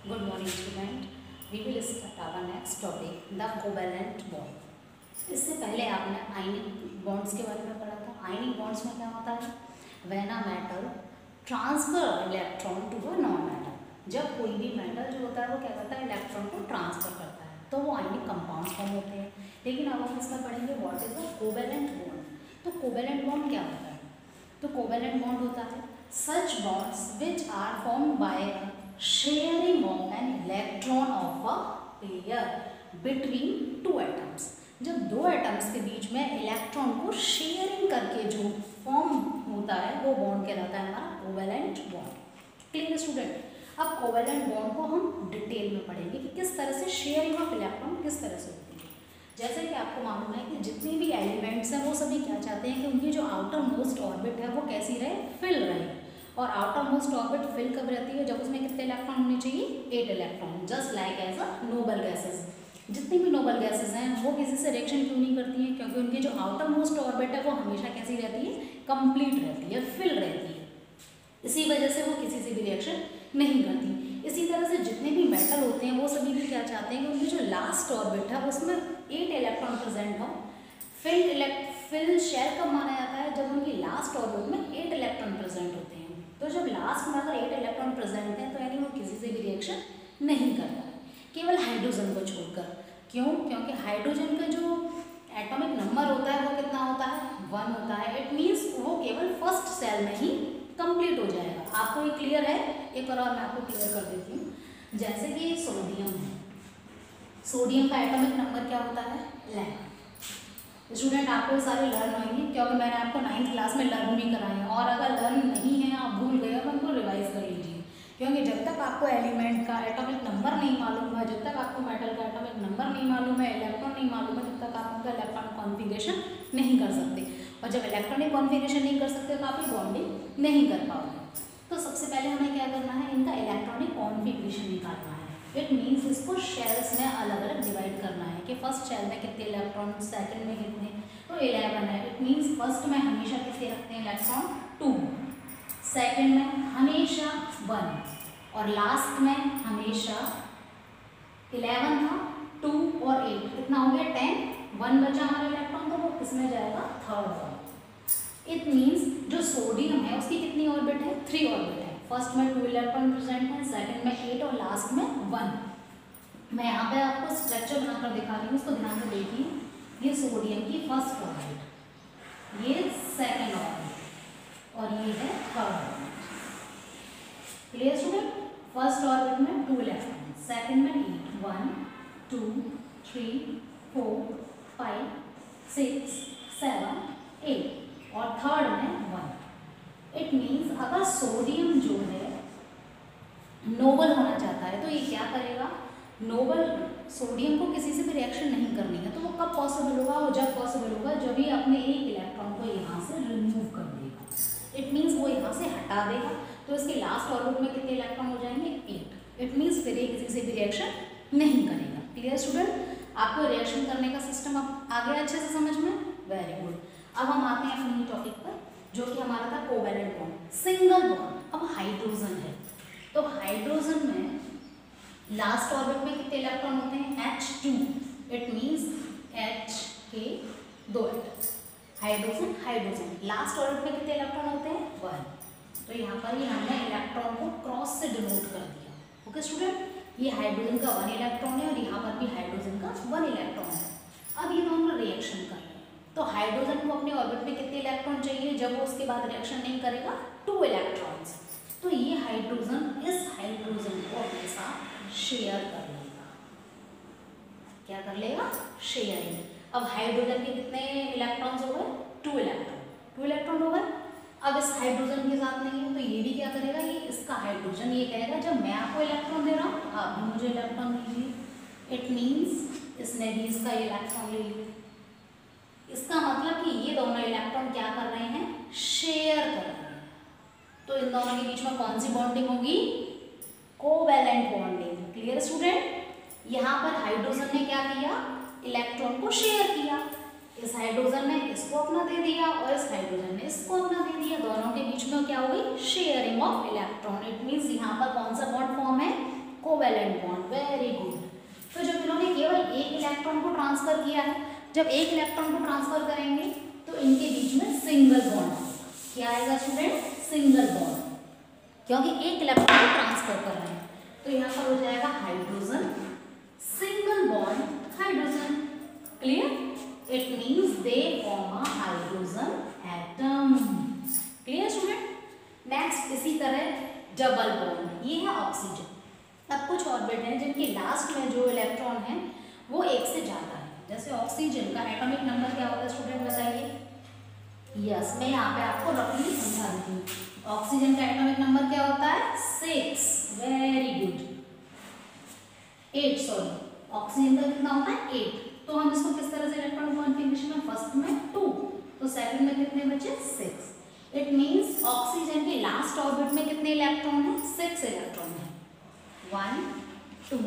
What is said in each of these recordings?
Good morning student. We will start our next topic, the covalent bond. इससे पहले आपने आयनिक bonds के बारे में पढ़ा था. आयनिक बॉन्ड्स में क्या होता है? When a metal transfer electron to a non-metal. जब कोई भी मेटल जो होता है वो क्या करता है, इलेक्ट्रॉन को ट्रांसफर करता है, तो वो आयनिक कंपाउंड फॉर्म होते हैं. लेकिन अब हम इसमें पढ़ेंगे what is the covalent bond. तो कोवेलेंट बॉन्ड क्या होता है? तो कोवेलेंट बॉन्ड होता है such bonds which are formed by sharing of an electron of a pair between two atoms. जब दो एटम्स के बीच में इलेक्ट्रॉन को शेयरिंग करके जो फॉर्म होता है वो बॉन्ड कहलाता है हमारा कोवेलेंट बॉन्ड. Clear student? अब कोवेलेंट बॉन्ड को हम डिटेल में पढ़ेंगे कि किस तरह से शेयरिंग ऑफ इलेक्ट्रॉन किस तरह से होती है. जैसे कि आपको मालूम है कि जितने भी एलिमेंट्स हैं वो सभी क्या चाहते हैं कि उनकी जो आउटर मोस्ट ऑर्बिट है वो कैसी रहे, फिल रहे. और आउटर मोस्ट ऑर्बिट फिल कब रहती है? जब उसमें कितने इलेक्ट्रॉन होने चाहिए? 8 electron. Just like as a noble gases. जितनी भी नोबल गैसेस हैं वो किसी से रिएक्शन क्यों नहीं करती हैं? क्योंकि उनकी जो आउटर मोस्ट ऑर्बिट है वो हमेशा कैसी रहती है? कंप्लीट रहती है, फिल रहती है. इसी वजह से वो किसी से भी रिएक्शन नहीं करती. इसी तरह से जितने भी मेटल होते हैं वो सभी भी क्या चाहते हैं कि उनकी जो लास्ट ऑर्बिट है उसमें 8 इलेक्ट्रॉन प्रेजेंट हो. फिल शेल कब माना जाता है? जब उनकी लास्ट ऑर्बिट में 8 इलेक्ट्रॉन प्रेजेंट होते हैं. तो जब लास्ट में अगर 8 इलेक्ट्रॉन प्रेजेंट है तो यानी वो किसी से भी रिएक्शन नहीं करता है, केवल हाइड्रोजन को छोड़कर. क्यों? क्योंकि हाइड्रोजन का जो एटॉमिक नंबर होता है वो कितना होता है? 1 होता है. इट मीन्स वो केवल फर्स्ट सेल में ही कंप्लीट हो जाएगा. आपको ये क्लियर है? एक और मैं आपको क्लियर कर देती हूँ. जैसे कि सोडियम है, सोडियम का एटॉमिक नंबर क्या होता है? 11. स्टूडेंट आपको ये सारे लर्न होंगे क्योंकि मैंने आपको 9th क्लास में लर्न भी कराए हैं. और अगर लर्न नहीं है, आप भूल गए तो उनको रिवाइज कर लीजिए. क्योंकि जब तक आपको एलिमेंट का एटॉमिक नंबर नहीं मालूम है, जब तक आपको मेटल का एटॉमिक नंबर नहीं मालूम है, इलेक्ट्रॉन नहीं मालूम है, तब तक आप उनका इलेक्ट्रॉनिक कॉन्फ़िगरेशन नहीं कर सकते. और जब इलेक्ट्रॉनिक कॉन्फ़िगरेशन नहीं कर सकते तो आप ये बॉन्डिंग नहीं कर पाओगे. तो सबसे पहले हमें क्या करना है? इनका इलेक्ट्रॉनिक कॉन्फ़िगरेशन निकालना है. इट मीन्स इसको शेल्स में अलग अलग डिवाइड करना है कि फर्स्ट शेल में कितने इलेक्ट्रॉन, सेकंड में कितने. तो 11 है. इट मीन्स फर्स्ट में हमेशा कितने रखते हैं इलेक्ट्रॉन? 2. सेकंड में हमेशा 1 और लास्ट में हमेशा 11 था, 2 और 8 कितना हो गया? 10. 1 बचा हमारा इलेक्ट्रॉन, तो वो किसमें जाएगा? थर्ड वाला. इट मीन्स जो सोडियम है उसकी कितनी ऑर्बिट है? 3 ऑर्बिट है. फर्स्ट में 2 इलेक्ट्रॉन प्रेजेंट है, सेकंड में 8 और लास्ट में 1. मैं यहाँ पे आपको स्ट्रक्चर बनाकर दिखा रही हूँ, उसको ध्यान से देखिए. ये सोडियम की फर्स्ट ऑर्बिट, ये सेकंड ऑर्बिट और ये है third orbit. Clear student? First orbit में 2 इलेक्ट्रॉन, सेकंड में 8, 1 2 3 4 5 6 7 8 और थर्ड में 1. इट मीन्स अगर सोडियम जो है नोबल होना चाहता है तो ये क्या करेगा? नोबल सोडियम को किसी से भी रिएक्शन नहीं करनी है. तो वो कब पॉसिबल होगा? वो जब पॉसिबल होगा जब भी अपने एक इलेक्ट्रॉन को यहाँ से रिमूव कर देगा. इट मीन्स वो यहाँ से हटा देगा. तो इसके लास्ट ऑर्बिट में कितने इलेक्ट्रॉन हो जाएंगे? 8. इट मीन्स फिर ये किसी से भी रिएक्शन नहीं करेगा. Clear student? आपको रिएक्शन करने का सिस्टम अब आ गया अच्छे से समझ में? Very good. अब हम आते हैं अपनी टॉपिक पर जो कि हमारा था कोवेलेंट बॉन्ड, सिंगल बॉन्ड. अब हाइड्रोजन है, तो हाइड्रोजन में लास्ट ऑर्बिट में कितने इलेक्ट्रॉन होते हैं? H2. इट मीन्स H के 2 एटम्स. हाइड्रोजन लास्ट ऑर्बिट में कितने इलेक्ट्रॉन होते हैं? 1. तो यहाँ पर ही हमने इलेक्ट्रॉन को क्रॉस से डिनोट कर दिया. Okay student? ये हाइड्रोजन का 1 इलेक्ट्रॉन है और यहाँ पर भी हाइड्रोजन का 1 इलेक्ट्रॉन है. अब ये दोनों रिएक्शन कर रहे हैं. तो हाइड्रोजन को अपने ऑर्बिट में कितने इलेक्ट्रॉन चाहिए जब वो उसके बाद रिएक्शन नहीं करेगा? 2 इलेक्ट्रॉन्स. तो ये हाइड्रोजन इस हाइड्रोजन को अपने साथ शेयर कर लेगा. क्या कर लेगा? शेयरिंग. अब हाइड्रोजन के कितने इलेक्ट्रॉन्स हो गए? 2 इलेक्ट्रॉन. 2 इलेक्ट्रॉन हो गए. अब इस हाइड्रोजन के साथ नहीं है तो ये भी क्या करेगा? ये इसका हाइड्रोजन ये कहेगा जब मैं आपको इलेक्ट्रॉन दे रहा हूँ आप भी मुझे इलेक्ट्रॉन दीजिए. इट मीन्स इसने भी इसका इलेक्ट्रॉन ले लिया. इसका मतलब कि ये दोनों इलेक्ट्रॉन क्या कर रहे हैं? शेयर कर रहे हैं. तो इन दोनों के बीच में कौन सी बॉन्डिंग होगी? Covalent bonding. Clear student? यहाँ पर हाइड्रोजन ने क्या किया? इलेक्ट्रॉन को शेयर किया. इस हाइड्रोजन ने इसको अपना दे दिया और इस हाइड्रोजन ने इसको अपना दे दिया. दोनों के बीच में क्या हो गई? Sharing of electron. It means यहाँ पर कौन सा बॉन्ड फॉर्म है? Covalent bond, very good. तो जब इन्होंने केवल एक इलेक्ट्रॉन को ट्रांसफर किया है, जब एक इलेक्ट्रॉन को ट्रांसफर करेंगे तो इनके बीच में सिंगल बॉन्ड आएगा। क्या आएगा स्टूडेंट? सिंगल बॉन्ड, क्योंकि एक इलेक्ट्रॉन को ट्रांसफर कर रहे हैं। तो यहाँ पर हो जाएगा hydrogen, single bond hydrogen. Clear? It means they form a hydrogen atom. Clear student? Next इसी तरह डबल बॉन्ड, ये है ऑक्सीजन। अब कुछ ऑर्बिट हैं जिनके लास्ट में जो इलेक्ट्रॉन है वो एक से ज्यादा है। जैसे ऑक्सीजन का एटॉमिक नंबर क्या होता है स्टूडेंट, बताइए? यस, मैं यहाँ पे आपको रफली समझा देती हूँ। ऑक्सीजन का एटॉमिक नंबर क्या होता है? 6। Very good. 8, सॉरी, ऑक्सीजन का कितना होता है? 8। तो हम इसको किस तरह से इलेक्ट्रॉन कॉन्फ़िगरेशन में, फर्स्ट में 2, तो सेकंड में कितने बचे? 6। इट मीन्स ऑक्सीजन के लास्ट ऑर्बिट में कितने इलेक्ट्रॉन है? 6 इलेक्ट्रॉन है। 1 2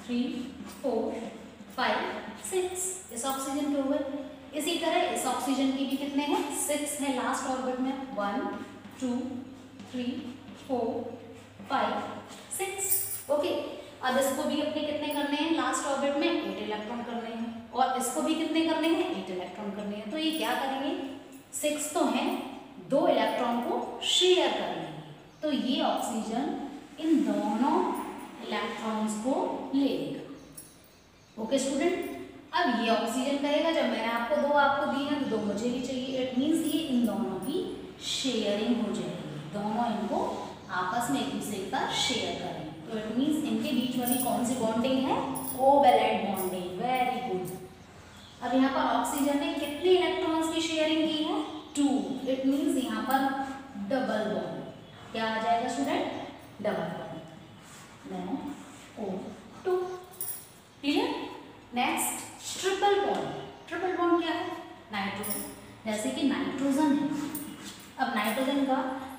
3 4 5 6 इस ऑक्सीजन के ऊपर। इसी तरह इस ऑक्सीजन की भी कितने हैं? 6 है लास्ट ऑर्बिट में। 1 2 3 4 5 6। ओके, अब इसको भी अपने कितने करने हैं? लास्ट ऑर्बिट में 8 इलेक्ट्रॉन करने हैं, और इसको भी कितने करने हैं? 8 इलेक्ट्रॉन करने हैं। तो ये क्या करेंगे? 6 तो है, 2 इलेक्ट्रॉन को शेयर कर लेंगे। तो ये ऑक्सीजन इन दोनों इलेक्ट्रॉन्स को ले लेगा। Okay student? अब ये ऑक्सीजन कहेगा जब मैंने आपको 2 आपको दी हैं तो 2 मुझे भी चाहिए। इट मीन्स ये इन दोनों की शेयरिंग हो जाएगी, दोनों इनको आपस में एक दूसरे का शेयर करेंगे। तो इट मीन्स इनके बीच वाली कौन सी बॉन्डिंग है? Covalent bonding. Very good. अब यहाँ पर ऑक्सीजन ने कितने इलेक्ट्रॉन्स की शेयरिंग की है? 2। इट मीन्स यहाँ पर डबल बॉन्ड। क्या आ जाएगा student? Double bond. Then O2। Clear? Next triple bond. Triple bond क्या है? नाइट्रोजन, जैसे कि नाइट्रोजन है। अब नाइट्रोजन का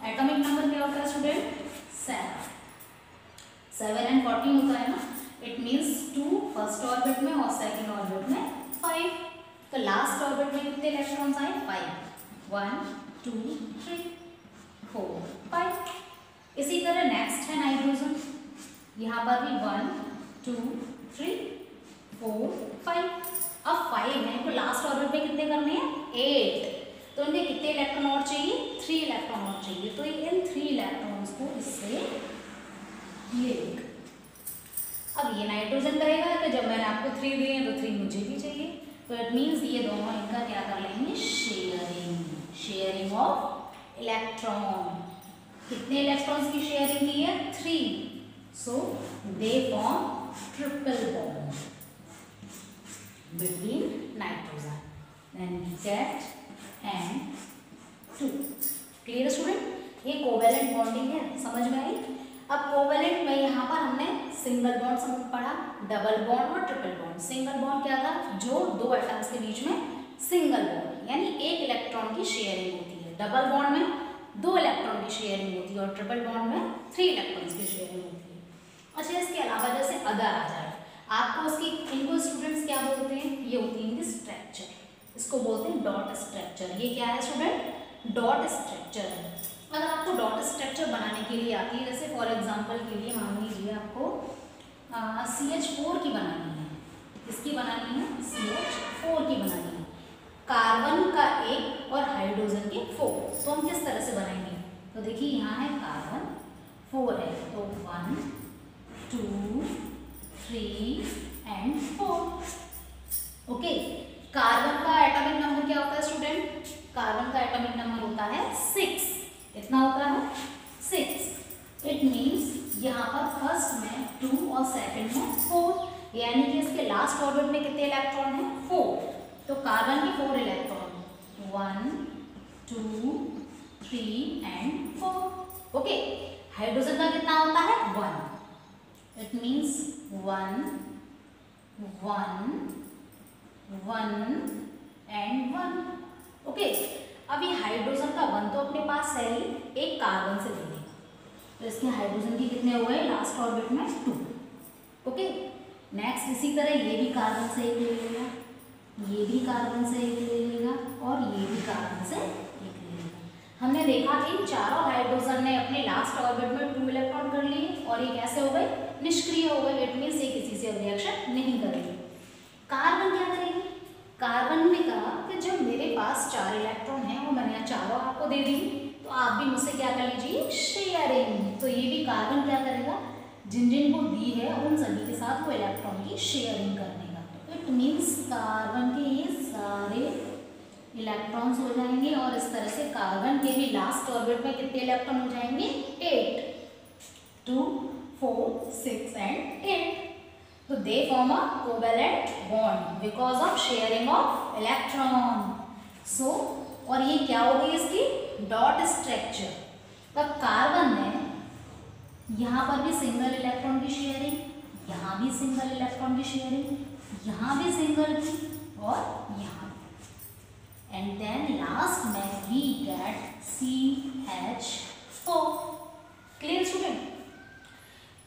एटॉमिक नंबर क्या होता है स्टूडेंट? 7। 7 and 14 होता है ना। इट मीन्स 2 फर्स्ट ऑर्बिट में और सेकंड ऑर्बिट में 5। तो लास्ट ऑर्बिट में कितने इलेक्ट्रॉन्स आए? 5। 1 2 3 4 5। इसी तरह नेक्स्ट है नाइट्रोजन। यहाँ पर भी 1 2 3 4 5। अब 5 है तो लास्ट ऑर्बिट में कितने करने हैं? 8। तो इनके कितने इलेक्ट्रॉन और चाहिए? 3 इलेक्ट्रॉन और चाहिए। तो इन 3 इलेक्ट्रॉन्स को इससे ले लेगा। अब ये नाइट्रोजन करेगा कि जब मैंने आपको 3 दिए हैं तो 3 मुझे भी चाहिए। तो इट मीन्स ये दोनों इनका क्या कर लेंगे? शेयरिंग। Sharing of electron. कितने इलेक्ट्रॉन्स की शेयरिंग की है? 3। So they form triple bond between nitrogen and Z and 2। Clear student? ये कोवेलेंट बॉन्डिंग है, समझ में आई? अब कोवेलेंट में यहाँ पर हमने सिंगल बॉन्ड पढ़ा, डबल बॉन्ड और ट्रिपल बॉन्ड। सिंगल बॉन्ड क्या था? जो 2 एटम्स के बीच में सिंगल बॉन्ड यानी एक इलेक्ट्रॉन की शेयरिंग होती है। डबल बॉन्ड में 2 इलेक्ट्रॉन की शेयरिंग होती है और ट्रिपल बॉन्ड में 3 इलेक्ट्रॉन्स की शेयरिंग होती है। अच्छा, इसके अलावा जैसे अदर आ जाए, आपको उसकी इनको स्टूडेंट्स क्या बोलते हैं? ये होती है इनकी स्ट्रक्चर, इसको बोलते हैं डॉट स्ट्रक्चर। ये क्या है स्टूडेंट? डॉट स्ट्रक्चर है। अगर आपको डॉट स्ट्रक्चर बनाने के लिए आती है, जैसे फॉर एग्जांपल के लिए मान लीजिए आपको CH4 की बनानी है, इसकी बनानी है CH4 की बनानी है, कार्बन का 1 और हाइड्रोजन के 4। तो हम किस तरह से बनाएंगे? तो देखिए यहाँ है कार्बन 4 है, तो 1 2 3 and 4। ओके, कार्बन का एटॉमिक नंबर क्या होता है स्टूडेंट? कार्बन का एटॉमिक नंबर होता है 6। कितना होता है? 6। इट मीन्स यहाँ पर फर्स्ट में 2 और सेकंड में 4, यानी कि इसके लास्ट ऑर्बिट में कितने इलेक्ट्रॉन हैं? 4। तो कार्बन के 4 इलेक्ट्रॉन, 1 2 3 and 4। ओके, हाइड्रोजन का कितना होता है? 1। It means 1 1 1 and 1। ओके, अभी हाइड्रोजन का 1 तो अपने पास है ही, एक कार्बन से ले लेगा। तो इसके हाइड्रोजन की कितने हुए लास्ट ऑर्बिट में? 2। ओके, नेक्स्ट इसी तरह ये भी कार्बन से एक ले लेगा, ये भी कार्बन से एक ले लेगा और ये भी कार्बन से एक ले लेगा। हमने देखा इन चारों हाइड्रोजन ने अपने लास्ट ऑर्बिट में 2 इलेक्ट्रॉन कर लिए और ये कैसे हो गए? निष्क्रिय हो गए, इट मीन्स ये किसी से रिएक्शन नहीं करेंगे। कार्बन क्या करेगी? कार्बन ने कहा कि जब मेरे पास 4 इलेक्ट्रॉन हैं और मैंने यहाँ चारों आपको दे दी, तो आप भी मुझसे क्या कर लीजिए, शेयरिंग। तो ये भी कार्बन क्या करेगा, जिन जिन को दी है उन सभी के साथ वो इलेक्ट्रॉन की शेयरिंग करनेगा। तो इट मीन्स कार्बन के ये सारे इलेक्ट्रॉन्स हो जाएंगे और इस तरह से कार्बन के भी लास्ट ऑर्बिट में कितने इलेक्ट्रॉन हो जाएंगे, 8, 2, 4, 6 एंड 8। तो they form a covalent bond because of sharing of electron. So और ये क्या हो गई इसकी डॉट स्ट्रक्चर। तब कार्बन ने यहाँ पर भी सिंगल इलेक्ट्रॉन की शेयरिंग, यहाँ भी सिंगल इलेक्ट्रॉन की शेयरिंग, यहाँ भी सिंगल की और यहाँ, एंड देन लास्ट में we get CH4। Clear student?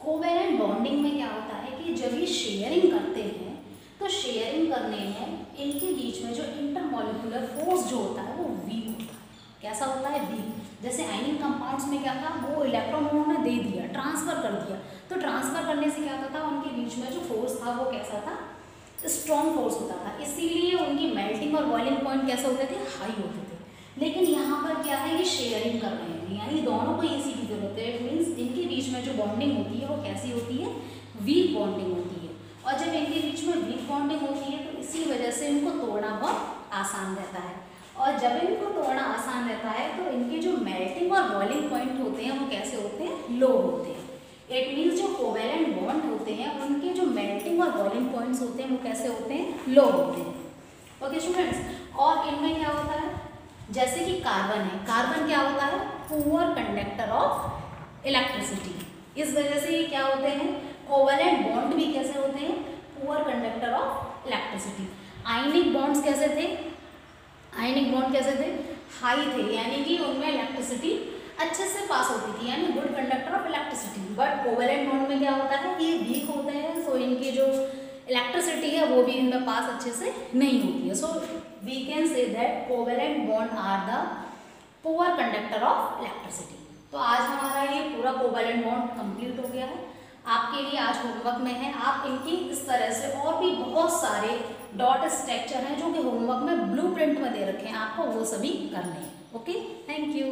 Covalent bonding में क्या होता है कि जब ये शेयरिंग करते हैं तो शेयरिंग करने में इनके बीच में जो इंटरमॉलिक्यूलर फोर्स जो होता है वो वीक होता है। कैसा होता है? वीक। जैसे आयनिक कंपाउंड्स में क्या था, वो इलेक्ट्रॉन उन्होंने दे दिया, ट्रांसफर कर दिया, तो ट्रांसफर करने से क्या होता था, उनके बीच में जो फोर्स था वो कैसा था, स्ट्रॉन्ग फोर्स होता था, इसीलिए उनकी मेल्टिंग और बॉइलिंग पॉइंट कैसे होते थे, हाई होते थे। लेकिन यहाँ पर क्या है, ये शेयरिंग कर रहे हैं, यानी दोनों को इसी की जरूरत है। इट मीन्स इनके बीच में जो बॉन्डिंग होती है वो कैसी होती है, वीक बॉन्डिंग होती है। और जब इनके बीच में वीक बॉन्डिंग होती है तो इसी वजह से इनको तोड़ना बहुत आसान रहता है। और जब इनको तोड़ना आसान रहता है तो इनके जो मेल्टिंग और बॉइलिंग पॉइंट होते हैं वो कैसे होते हैं, लो होते हैं। इट मीन्स जो कोवेलेंट बॉन्ड होते हैं उनके जो मेल्टिंग और बॉइलिंग पॉइंट्स होते हैं वो कैसे होते हैं, लो होते हैं। ओके स्टूडेंट्स, और इनमें क्या होता है, जैसे कि कार्बन है, कार्बन क्या होता है, पुअर कंडक्टर ऑफ इलेक्ट्रिसिटी। इस वजह से ये क्या होते हैं, कोवेलेंट बॉन्ड भी कैसे होते हैं, poor conductor of electricity. Ionic bonds कैसे थे, आयनिक बॉन्ड कैसे थे, हाई थे, यानी कि उनमें इलेक्ट्रिसिटी अच्छे से पास होती थी, यानी good conductor of electricity. But covalent bond में क्या होता है, ये वीक होते हैं, सो इनकी जो इलेक्ट्रिसिटी है वो भी इनमें पास अच्छे से नहीं होती है। So we can say that covalent bond are the poor conductor of electricity. तो आज हमारा ये पूरा कोवेलेंट बॉन्ड कंप्लीट हो गया है। आपके लिए आज होमवर्क में है, आप इनकी इस तरह से और भी बहुत सारे डॉट स्ट्रक्चर हैं जो कि होमवर्क में ब्लूप्रिंट में दे रखे हैं, आपको वो सभी करने हैं। Okay, thank you.